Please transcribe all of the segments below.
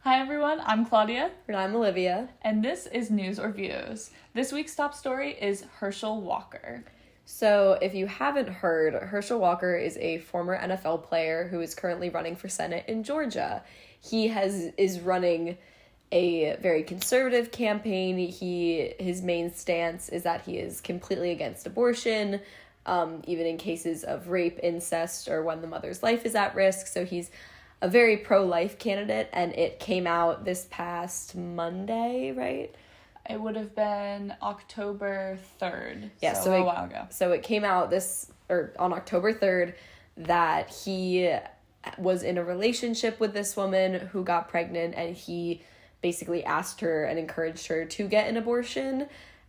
Hi everyone, I'm Claudia. And I'm Olivia. And this is News or Views. This week's top story is Herschel Walker. So, if you haven't heard, Herschel Walker is a former NFL player who is currently running for Senate in Georgia. He is running a very conservative campaign. His main stance is that he is completely against abortion, even in cases of rape, incest, or when the mother's life is at risk. So he's a very pro-life candidate, and it came out this past Monday, right? It would have been October 3rd, so a while ago. So it came out on October 3rd that he was in a relationship with this woman who got pregnant, and he basically asked her and encouraged her to get an abortion.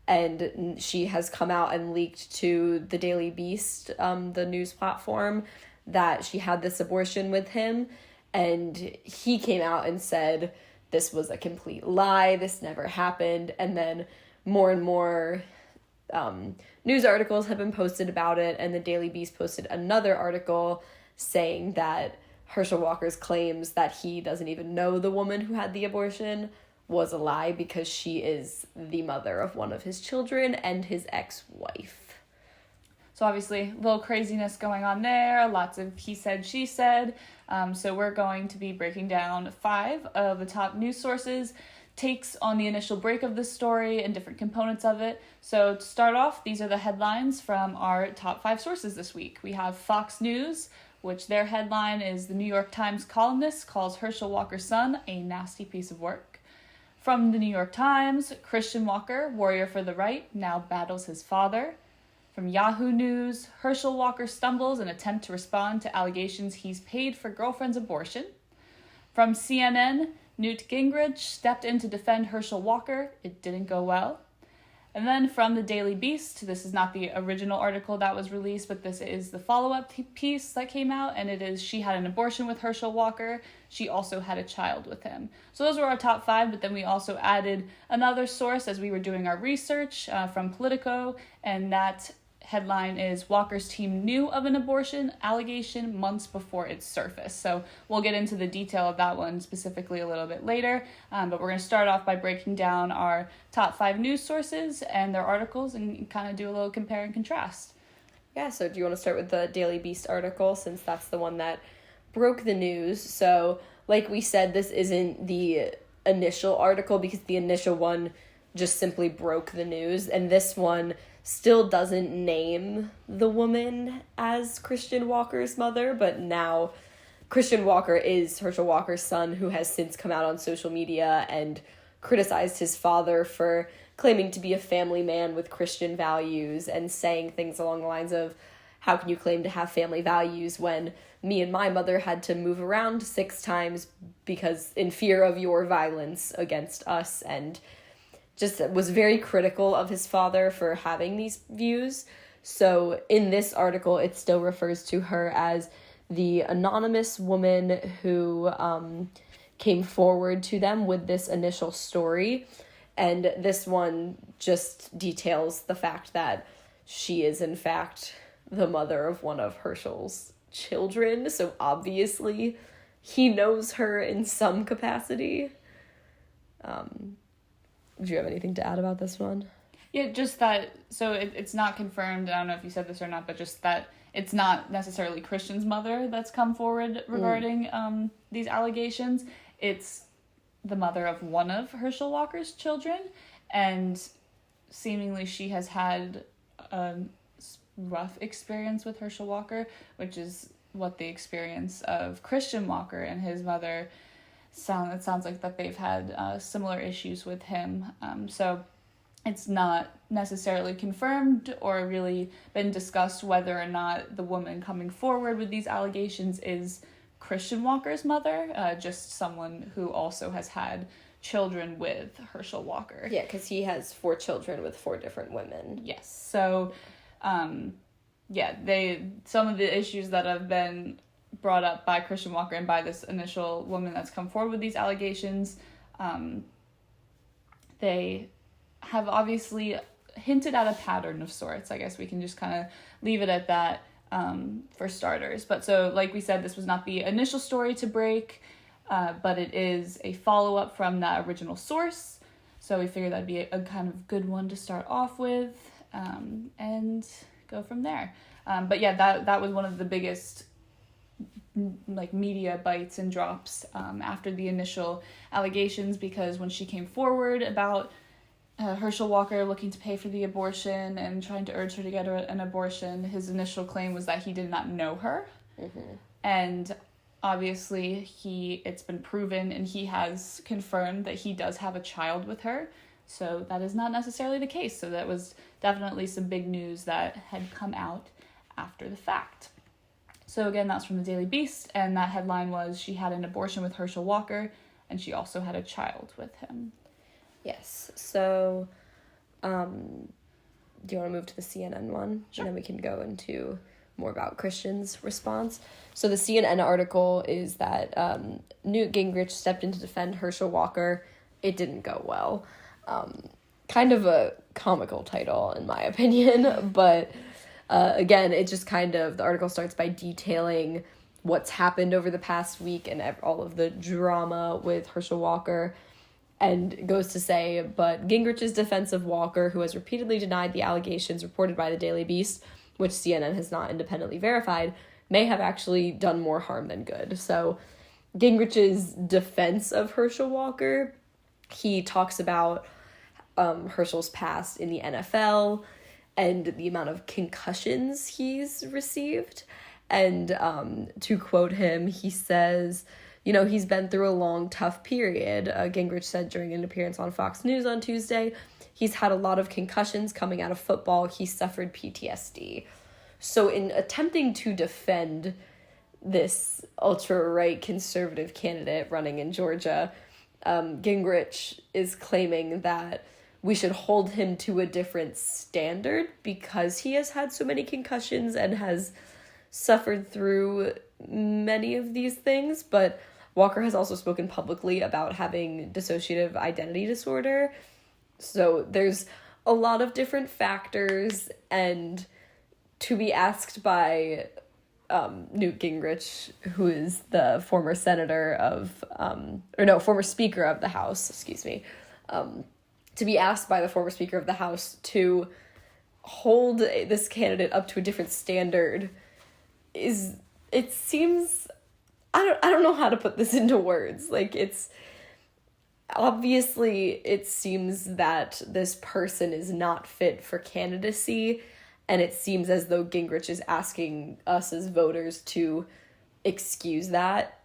And she has come out and leaked to the Daily Beast, the news platform, that she had this abortion with him. And he came out and said this was a complete lie, this never happened. And then more and more news articles have been posted about it, and the Daily Beast posted another article saying that Herschel Walker's claims that he doesn't even know the woman who had the abortion was a lie because she is the mother of one of his children and his ex-wife. So obviously, a little craziness going on there, lots of he said, she said. So we're going to be breaking down 5 of the top news sources, takes on the initial break of the story and different components of it. So to start off, these are the headlines from our top 5 sources this week. We have Fox News, which their headline is "The New York Times columnist calls Herschel Walker's son a nasty piece of work." From the New York Times, Christian Walker, warrior for the right, now battles his father. From Yahoo News, Herschel Walker stumbles in attempt to respond to allegations he's paid for girlfriend's abortion. From CNN, Newt Gingrich stepped in to defend Herschel Walker. It didn't go well. And then from the Daily Beast, this is not the original article that was released, but this is the follow-up piece that came out, and it is "She had an abortion with Herschel Walker. She also had a child with him." So those were our top 5, but then we also added another source as we were doing our research from Politico, and that headline is "Walker's team knew of an abortion allegation months before it surfaced." So we'll get into the detail of that one specifically a little bit later, but we're going to start off by breaking down our top 5 news sources and their articles and kind of do a little compare and contrast. Yeah, so do you want to start with the Daily Beast article, since that's the one that broke the news? So like we said, this isn't the initial article because the initial one just simply broke the news, and this one still doesn't name the woman as Christian Walker's mother, but now Christian Walker is Herschel Walker's son, who has since come out on social media and criticized his father for claiming to be a family man with Christian values and saying things along the lines of, "How can you claim to have family values when me and my mother had to move around 6 times because in fear of your violence against us?" And just was very critical of his father for having these views. So in this article, it still refers to her as the anonymous woman who came forward to them with this initial story. And this one just details the fact that she is, in fact, the mother of one of Herschel's children. So obviously, he knows her in some capacity. Do you have anything to add about this one? Yeah, just that, so it's not confirmed, I don't know if you said this or not, but just that it's not necessarily Christian's mother that's come forward regarding these allegations. It's the mother of one of Herschel Walker's children, and seemingly she has had a rough experience with Herschel Walker, which is what the experience of Christian Walker and his mother it sounds like that they've had similar issues with him. So it's not necessarily confirmed or really been discussed whether or not the woman coming forward with these allegations is Christian Walker's mother, just someone who also has had children with Herschel Walker. Yeah, because he has 4 children with 4 different women. Yes. So, some of the issues that have been brought up by Christian Walker and by this initial woman that's come forward with these allegations, they have obviously hinted at a pattern of sorts. I guess we can just kind of leave it at that for starters. But so, like we said, this was not the initial story to break. but it is a follow-up from that original source. So we figured that'd be a kind of good one to start off with, and go from there. But yeah, that was one of the biggest like media bites and drops after the initial allegations, because when she came forward about Herschel Walker looking to pay for the abortion and trying to urge her to get an abortion, his initial claim was that he did not know her. And obviously it's been proven, and he has confirmed that he does have a child with her. So that is not necessarily the case. So that was definitely some big news that had come out after the fact. So again, that's from the Daily Beast, and that headline was, she had an abortion with Herschel Walker, and she also had a child with him. Yes. So, do you want to move to the CNN one? Sure. And then we can go into more about Christian's response. So the CNN article is that Newt Gingrich stepped in to defend Herschel Walker. It didn't go well. Kind of a comical title, in my opinion, but again, it just the article starts by detailing what's happened over the past week and all of the drama with Herschel Walker, and goes to say, but Gingrich's defense of Walker, who has repeatedly denied the allegations reported by the Daily Beast, which CNN has not independently verified, may have actually done more harm than good. So Gingrich's defense of Herschel Walker, he talks about Herschel's past in the NFL and the amount of concussions he's received. And to quote him, he says, he's been through a long, tough period. Gingrich said during an appearance on Fox News on Tuesday, he's had a lot of concussions coming out of football. He suffered PTSD. So in attempting to defend this ultra-right conservative candidate running in Georgia, Gingrich is claiming that we should hold him to a different standard because he has had so many concussions and has suffered through many of these things. But Walker has also spoken publicly about having dissociative identity disorder. So there's a lot of different factors, and to be asked by Newt Gingrich, who is the former former Speaker of the House, to be asked by the former Speaker of the House to hold this candidate up to a different standard it seems, I don't know how to put this into words. It's obviously, it seems that this person is not fit for candidacy, and it seems as though Gingrich is asking us as voters to excuse that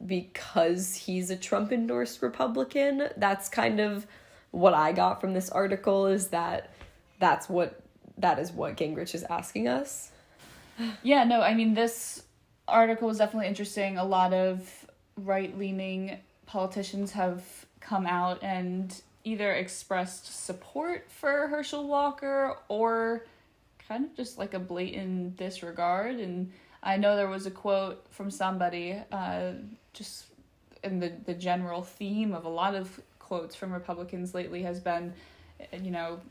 because he's a Trump-endorsed Republican. That's kind of what I got from this article, is that is what Gingrich is asking us. Yeah, no, I mean, this article was definitely interesting. A lot of right-leaning politicians have come out and either expressed support for Herschel Walker or kind of just like a blatant disregard. And I know there was a quote from somebody, just in the general theme of a lot of quotes from Republicans lately has been,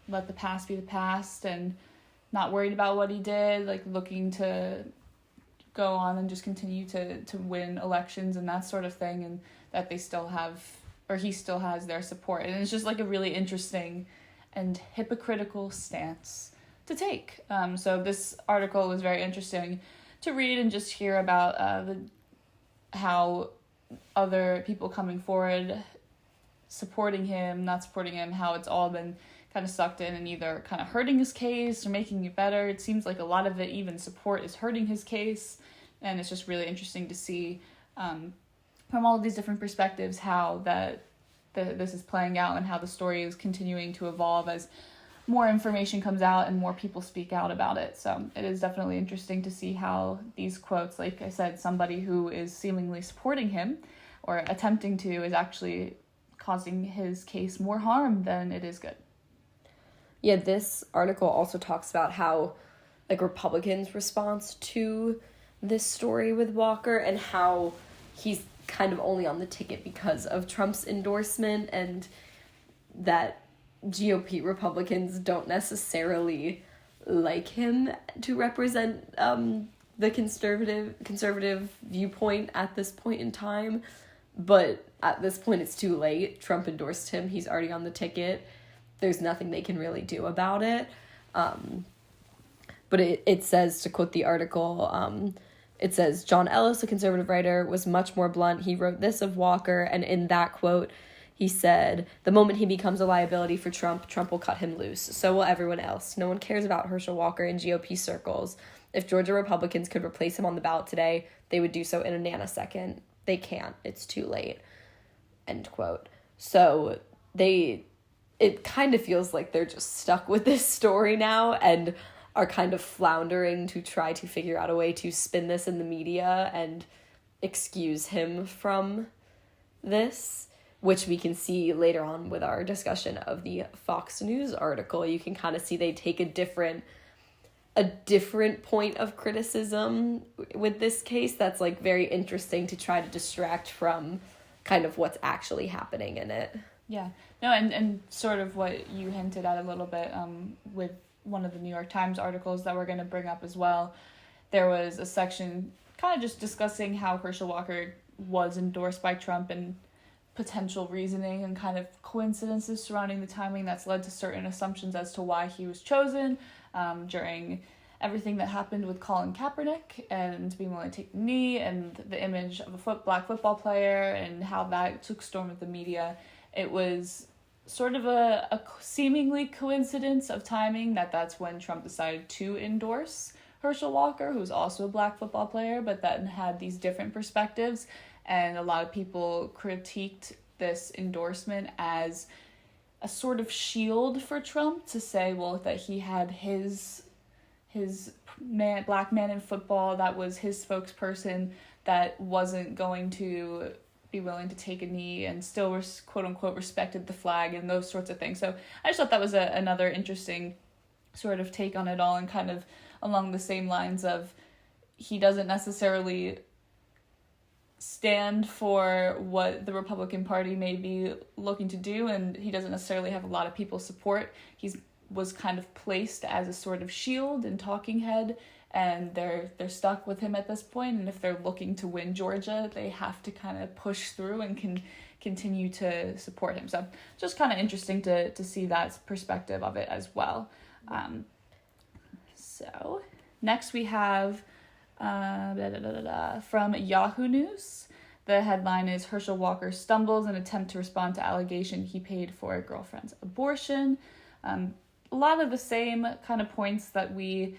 let the past be the past, and not worried about what he did, looking to go on and just continue to win elections and that sort of thing, and that they still have, or he still has their support. And it's just a really interesting and hypocritical stance to take. So this article was very interesting to read and just hear about how other people coming forward, supporting him, not supporting him, how it's all been kind of sucked in and either kind of hurting his case or making it better. It seems like a lot of it, even support, is hurting his case. And it's just really interesting to see from all of these different perspectives how this is playing out and how the story is continuing to evolve as more information comes out and more people speak out about it. So it is definitely interesting to see how these quotes, like I said, somebody who is seemingly supporting him or attempting to is actually causing his case more harm than it is good. Yeah, this article also talks about how Republicans' response to this story with Walker and how he's kind of only on the ticket because of Trump's endorsement, and that GOP Republicans don't necessarily like him to represent the conservative viewpoint at this point in time. But at this point, it's too late. Trump endorsed him. He's already on the ticket. There's nothing they can really do about it. But it says, to quote the article, it says, John Ellis, a conservative writer, was much more blunt. He wrote this of Walker, and in that quote, he said, the moment he becomes a liability for Trump, Trump will cut him loose. So will everyone else. No one cares about Herschel Walker in GOP circles. If Georgia Republicans could replace him on the ballot today, they would do so in a nanosecond. They can't. It's too late. End quote. So it kind of feels like they're just stuck with this story now and are kind of floundering to try to figure out a way to spin this in the media and excuse him from this, which we can see later on with our discussion of the Fox News article. You can kind of see they take a different point of criticism with this case that's like very interesting to try to distract from kind of what's actually happening in it. Yeah. No, and sort of what you hinted at a little bit with one of the New York Times articles that we're going to bring up as well. There was a section kind of just discussing how Herschel Walker was endorsed by Trump and potential reasoning and kind of coincidences surrounding the timing that's led to certain assumptions as to why he was chosen during everything that happened with Colin Kaepernick and being willing to take the knee and the image of a black football player and how that took storm with the media. It was sort of a seemingly coincidence of timing that's when Trump decided to endorse Herschel Walker, who's also a black football player, but then had these different perspectives. And a lot of people critiqued this endorsement as a sort of shield for Trump to say, well, that he had his black man in football, that was his spokesperson, that wasn't going to be willing to take a knee and still quote unquote respected the flag and those sorts of things. So I just thought that was another interesting sort of take on it all, and kind of along the same lines of he doesn't necessarily stand for what the Republican Party may be looking to do, and he doesn't necessarily have a lot of people's support. Was kind of placed as a sort of shield and talking head, and they're stuck with him at this point. And if they're looking to win Georgia, they have to kind of push through and can continue to support him. So just kind of interesting to see that perspective of it as well. So next we have from Yahoo News. The headline is Herschel Walker stumbles in attempt to respond to allegation he paid for a girlfriend's abortion. A lot of the same kind of points that we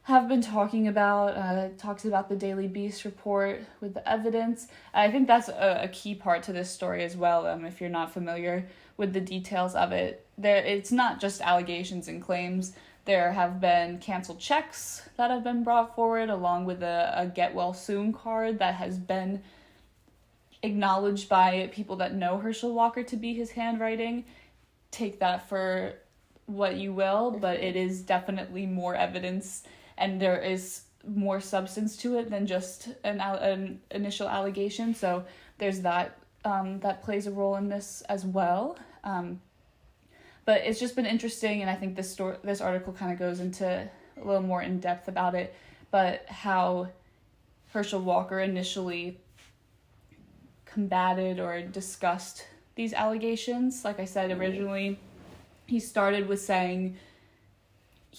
have been talking about. Talks about the Daily Beast report with the evidence. I think that's a key part to this story as well. If you're not familiar with the details of it, it's not just allegations and claims. There have been canceled checks that have been brought forward, along with a get well soon card that has been acknowledged by people that know Herschel Walker to be his handwriting. Take that for what you will, but it is definitely more evidence, and there is more substance to it than just an initial allegation. So there's that that plays a role in this as well. But it's just been interesting, and I think this article kind of goes into a little more in depth about it, but how Herschel Walker initially combated or discussed these allegations. Like I said, originally he started with saying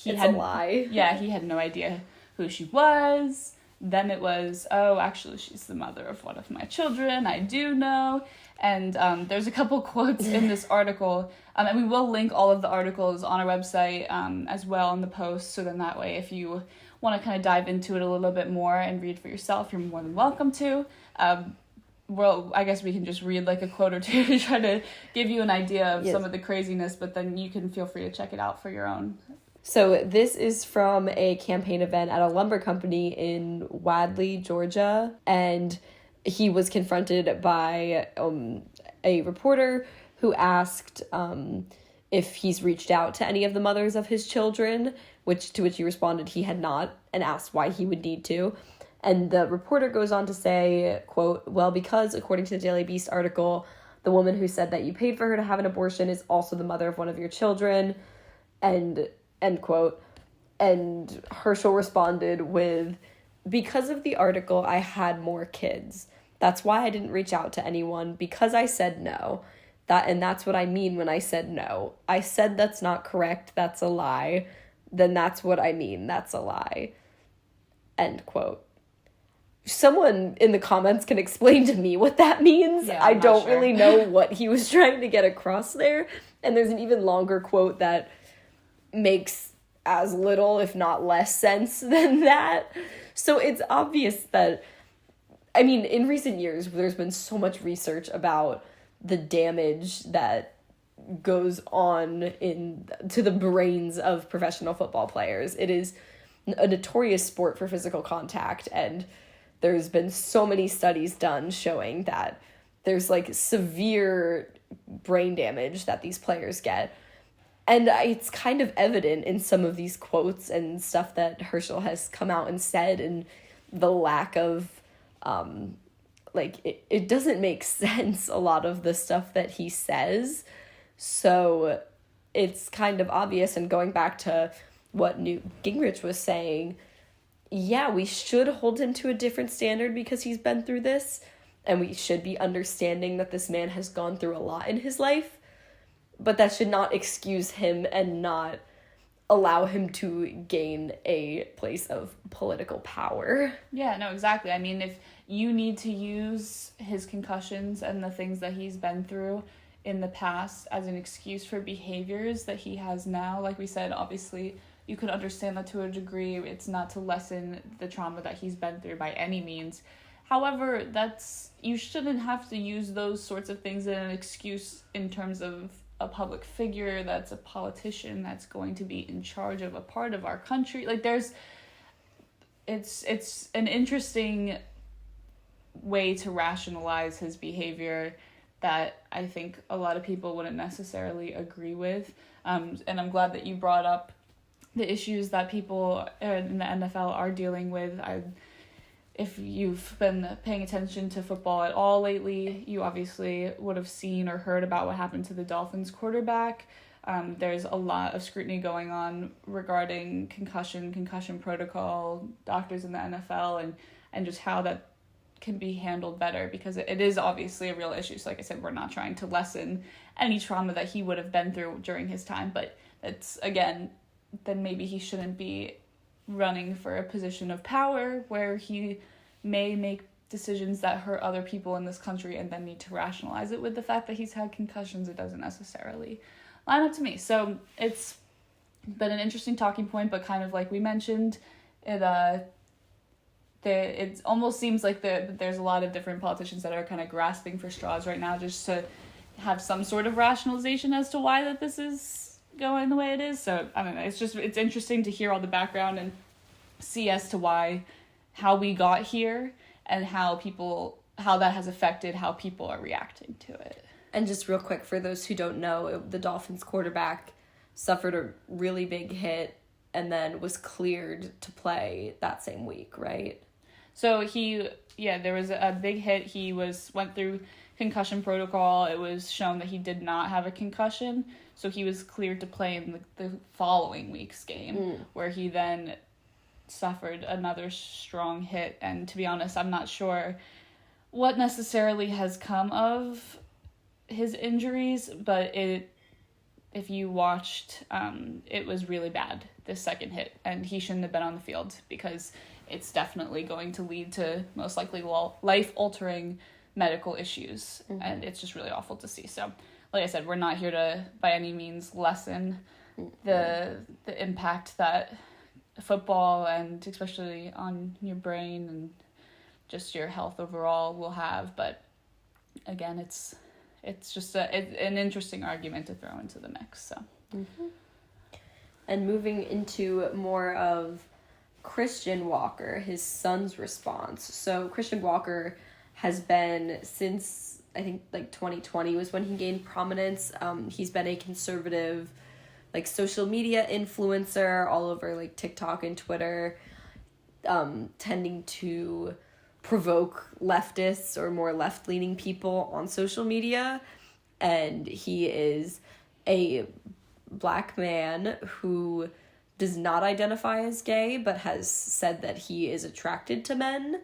it's a lie. Yeah, he had no idea who she was. Then it was, oh, actually, she's the mother of one of my children. I do know. And there's a couple quotes in this article. And we will link all of the articles on our website as well in the post. So then that way, if you want to kind of dive into it a little bit more and read for yourself, you're more than welcome to. Well, I guess we can just read like a quote or two to try to give you an idea of some of the craziness, but then you can feel free to check it out for your own. So this is from a campaign event at a lumber company in Wadley, Georgia, and he was confronted by a reporter who asked if he's reached out to any of the mothers of his children, to which he responded he had not, and asked why he would need to. And the reporter goes on to say, quote, well, because according to the Daily Beast article, the woman who said that you paid for her to have an abortion is also the mother of one of your children, and end quote. And Herschel responded with, because of the article, I had more kids. That's why I didn't reach out to anyone, because I said no. That's what I mean when I said no. I said that's not correct, that's a lie. Then that's what I mean, that's a lie. End quote. Someone in the comments can explain to me what that means. Yeah, I don't sure. really know what he was trying to get across there. And there's an even longer quote that makes as little, if not less, sense than that. So it's obvious that, I mean, in recent years, there's been so much research about the damage that goes on to the brains of professional football players. It is a notorious sport for physical contact, and there's been so many studies done showing that there's like severe brain damage that these players get. And it's kind of evident in some of these quotes and stuff that Herschel has come out and said, and the lack of, it doesn't make sense, a lot of the stuff that he says. So it's kind of obvious, and going back to what Newt Gingrich was saying, yeah, we should hold him to a different standard because he's been through this, and we should be understanding that this man has gone through a lot in his life, but that should not excuse him and not allow him to gain a place of political power. Yeah, no, exactly. I mean, if you need to use his concussions and the things that he's been through in the past as an excuse for behaviors that he has now, like we said, obviously you could understand that to a degree. It's not to lessen the trauma that he's been through by any means. However, you shouldn't have to use those sorts of things as an excuse in terms of a public figure that's a politician that's going to be in charge of a part of our country. Like, it's an interesting way to rationalize his behavior that I think a lot of people wouldn't necessarily agree with. And I'm glad that you brought up the issues that people in the NFL are dealing with. If you've been paying attention to football at all lately, you obviously would have seen or heard about what happened to the Dolphins quarterback. There's a lot of scrutiny going on regarding concussion protocol, doctors in the NFL, and just how that can be handled better, because it is obviously a real issue. So like I said, we're not trying to lessen any trauma that he would have been through during his time, but it's, again, then maybe he shouldn't be running for a position of power where he may make decisions that hurt other people in this country and then need to rationalize it with the fact that he's had concussions. It doesn't necessarily line up to me. So it's been an interesting talking point, but kind of like we mentioned, it almost seems like there's a lot of different politicians that are kind of grasping for straws right now just to have some sort of rationalization as to why that this is going the way it is. So I don't know, it's interesting to hear all the background and see as to how we got here and how that has affected how people are reacting to it. And just real quick, for those who don't know, the Dolphins quarterback suffered a really big hit and then was cleared to play that same week, right? So there was a big hit. He went through concussion protocol. It was shown that he did not have a concussion, so he was cleared to play in the following week's game, where he then suffered another strong hit. And to be honest, I'm not sure what necessarily has come of his injuries, but if you watched, it was really bad, this second hit, and he shouldn't have been on the field, because it's definitely going to lead to most likely life-altering medical issues, and it's just really awful to see. So like I said, we're not here to by any means lessen the impact that football, and especially on your brain and just your health overall, will have, but again, it's just an interesting argument to throw into the mix. So And moving into more of Christian Walker, his son's response. So Christian Walker has been, since I think like 2020 was when he gained prominence. He's been a conservative, like, social media influencer all over like TikTok and Twitter, tending to provoke leftists or more left-leaning people on social media. And he is a Black man who does not identify as gay, but has said that he is attracted to men.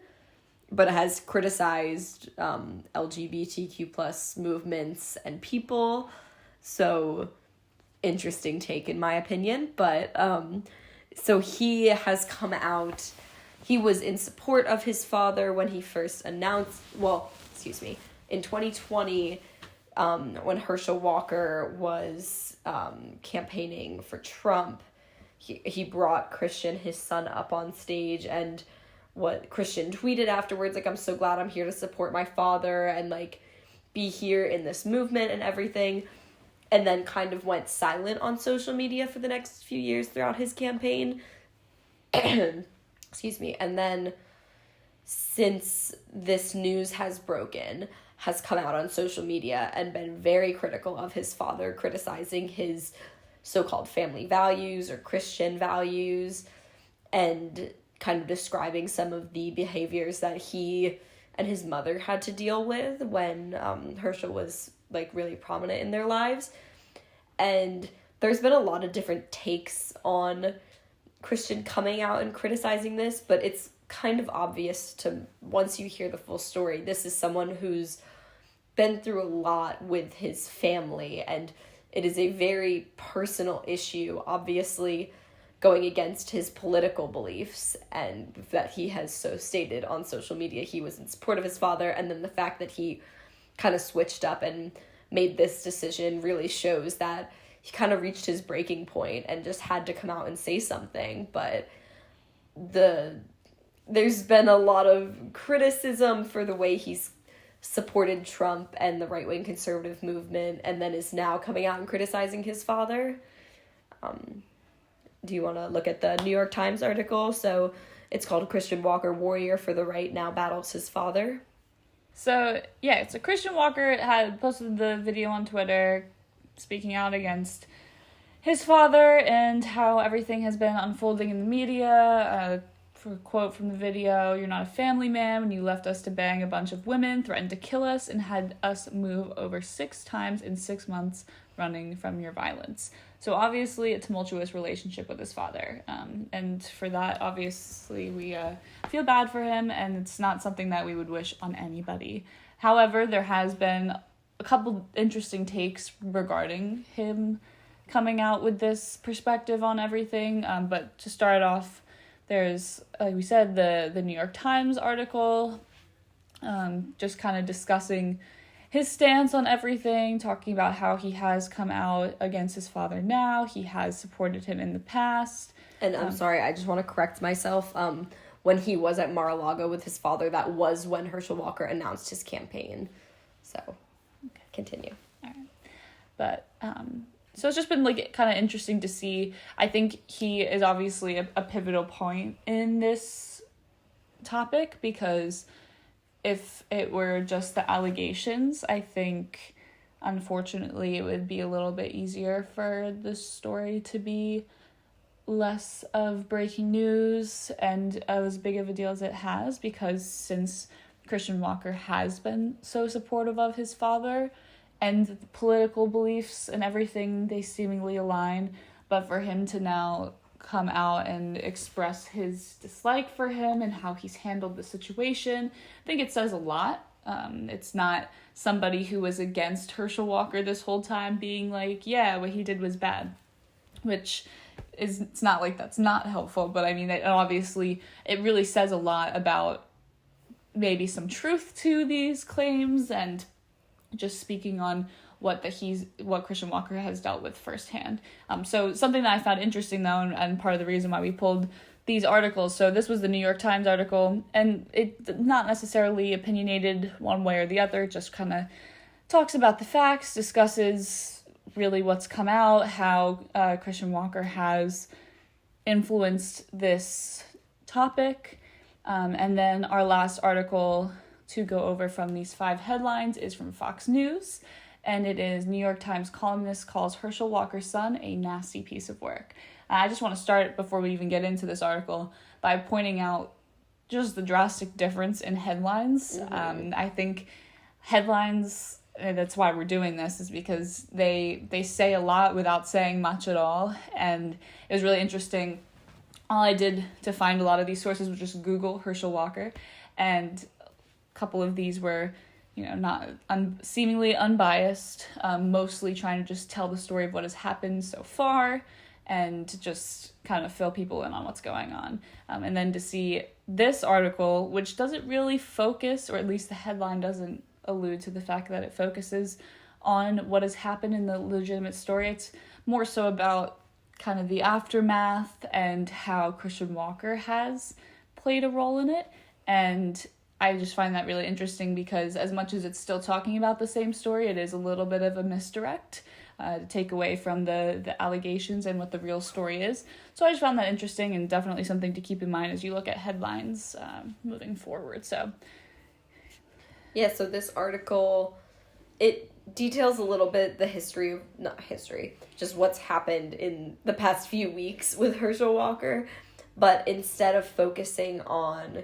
but has criticized LGBTQ plus movements and people. So interesting take in my opinion. But so he has come out. He was in support of his father when he first announced, in 2020, when Herschel Walker was campaigning for Trump, he brought Christian, his son, up on stage, and what Christian tweeted afterwards, like, I'm so glad I'm here to support my father and, like, be here in this movement and everything, and then kind of went silent on social media for the next few years throughout his campaign. Excuse me. And then since this news has broken, has come out on social media and been very critical of his father, criticizing his so-called family values or Christian values, and kind of describing some of the behaviors that he and his mother had to deal with when Herschel was, like, really prominent in their lives. And there's been a lot of different takes on Christian coming out and criticizing this, but it's kind of obvious to, once you hear the full story, this is someone who's been through a lot with his family, and it is a very personal issue, obviously going against his political beliefs, and that he has so stated on social media he was in support of his father, and then the fact that he kind of switched up and made this decision really shows that he kind of reached his breaking point and just had to come out and say something. But there's been a lot of criticism for the way he's supported Trump and the right-wing conservative movement, and then is now coming out and criticizing his father. Do you want to look at the New York Times article? So it's called Christian Walker, Warrior for the Right, Now Battles His Father. So, yeah, so Christian Walker had posted the video on Twitter speaking out against his father and how everything has been unfolding in the media. For a quote from the video, "You're not a family man when you left us to bang a bunch of women, threatened to kill us, and had us move over 6 times in 6 months running from your violence." So obviously a tumultuous relationship with his father. And for that, obviously, we feel bad for him, and it's not something that we would wish on anybody. However, there has been a couple interesting takes regarding him coming out with this perspective on everything. But to start off, there's, like we said, the New York Times article, just kind of discussing his stance on everything, talking about how he has come out against his father now, he has supported him in the past. And I'm sorry, I just want to correct myself. When he was at Mar-a-Lago with his father, that was when Herschel Walker announced his campaign. So, okay. Continue. All right. But, so it's just been, like, kind of interesting to see. I think he is obviously a pivotal point in this topic, because if it were just the allegations, I think, unfortunately, it would be a little bit easier for the story to be less of breaking news and as big of a deal as it has, because since Christian Walker has been so supportive of his father, and the political beliefs and everything, they seemingly align, but for him to now come out and express his dislike for him and how he's handled the situation, I think it says a lot. It's not somebody who was against Herschel Walker this whole time being like, yeah, what he did was bad, which is, it's not like that's not helpful, but I mean, it really says a lot about maybe some truth to these claims, and just speaking on what Christian Walker has dealt with firsthand. So something that I found interesting, though, and part of the reason why we pulled these articles. So this was the New York Times article, and it's not necessarily opinionated one way or the other, just kind of talks about the facts, discusses really what's come out, how Christian Walker has influenced this topic. And then our last article to go over from these 5 headlines is from Fox News, and it is New York Times columnist calls Herschel Walker's son a nasty piece of work. I just want to start, before we even get into this article, by pointing out just the drastic difference in headlines. Mm-hmm. I think headlines, that's why we're doing this, is because they say a lot without saying much at all, and it was really interesting. All I did to find a lot of these sources was just Google Herschel Walker, and couple of these were, not seemingly unbiased, mostly trying to just tell the story of what has happened so far and just kind of fill people in on what's going on. And then to see this article, which doesn't really focus, or at least the headline doesn't allude to the fact that it focuses on what has happened in the legitimate story. It's more so about kind of the aftermath and how Christian Walker has played a role in it. And I just find that really interesting because as much as it's still talking about the same story, it is a little bit of a misdirect to take away from the allegations and what the real story is. So I just found that interesting and definitely something to keep in mind as you look at headlines moving forward. So this article, it details a little bit the just what's happened in the past few weeks with Herschel Walker. But instead of focusing on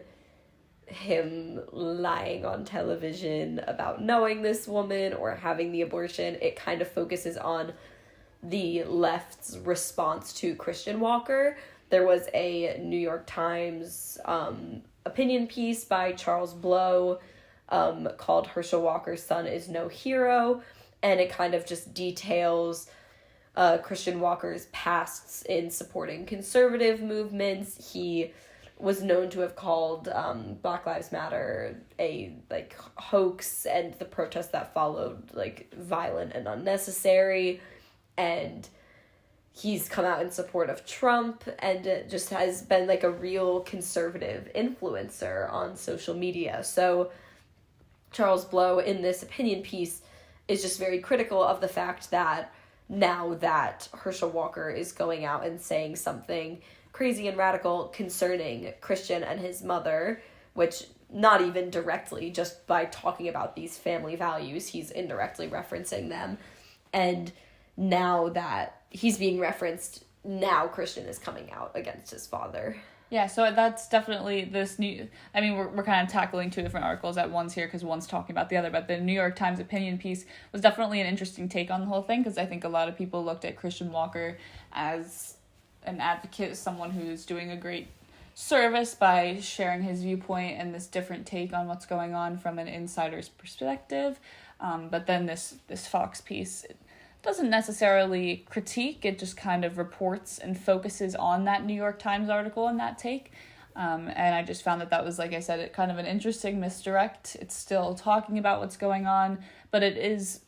him lying on television about knowing this woman or having the abortion, it kind of focuses on the left's response to Christian Walker. There was a New York Times opinion piece by Charles Blow called Herschel Walker's Son is No Hero, and it kind of just details Christian Walker's pasts in supporting conservative movements. He was known to have called Black Lives Matter a hoax, and the protests that followed violent and unnecessary, and he's come out in support of Trump and just has been a real conservative influencer on social media. So Charles Blow in this opinion piece is just very critical of the fact that now that Herschel Walker is going out and saying something crazy and radical concerning Christian and his mother, which not even directly, just by talking about these family values, he's indirectly referencing them. And now that he's being referenced, now Christian is coming out against his father. Yeah, so that's definitely this new... I mean, we're kind of tackling two different articles at once here because one's talking about the other, but the New York Times opinion piece was definitely an interesting take on the whole thing because I think a lot of people looked at Christian Walker as an advocate, someone who's doing a great service by sharing his viewpoint and this different take on what's going on from an insider's perspective. But then this Fox piece... doesn't necessarily critique, it just kind of reports and focuses on that New York Times article and that take. And I just found that was, like I said, it kind of an interesting misdirect. It's still talking about what's going on, but it is,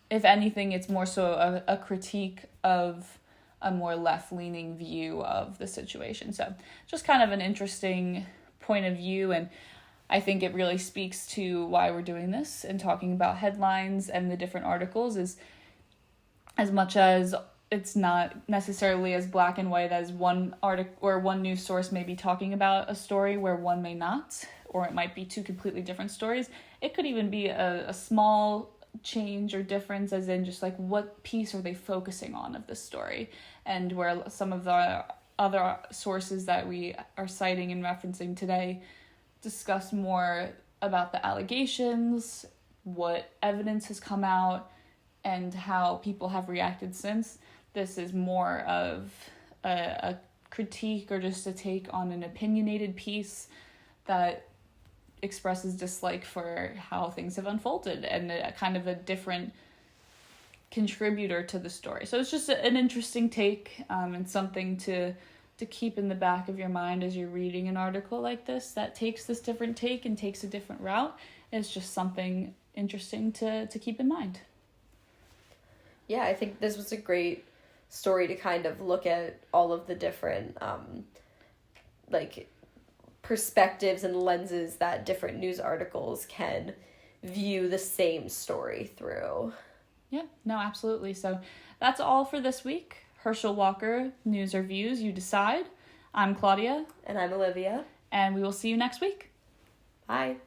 if anything, it's more so a critique of a more left-leaning view of the situation. So just kind of an interesting point of view, and I think it really speaks to why we're doing this and talking about headlines and the different articles is as much as it's not necessarily as black and white as one article or one news source may be talking about a story where one may not, or it might be two completely different stories. It could even be a small change or difference as in just what piece are they focusing on of this story, and where some of the other sources that we are citing and referencing today discuss more about the allegations, what evidence has come out, and how people have reacted since. This is more of a critique or just a take on an opinionated piece that expresses dislike for how things have unfolded and a kind of a different contributor to the story. So it's just an interesting take and something to keep in the back of your mind as you're reading an article like this that takes this different take and takes a different route. It's just something interesting to keep in mind. Yeah, I think this was a great story to kind of look at all of the different perspectives and lenses that different news articles can view the same story through. Yeah, no, absolutely. So that's all for this week. Herschel Walker, news or views, you decide. I'm Claudia. And I'm Olivia. And we will see you next week. Bye.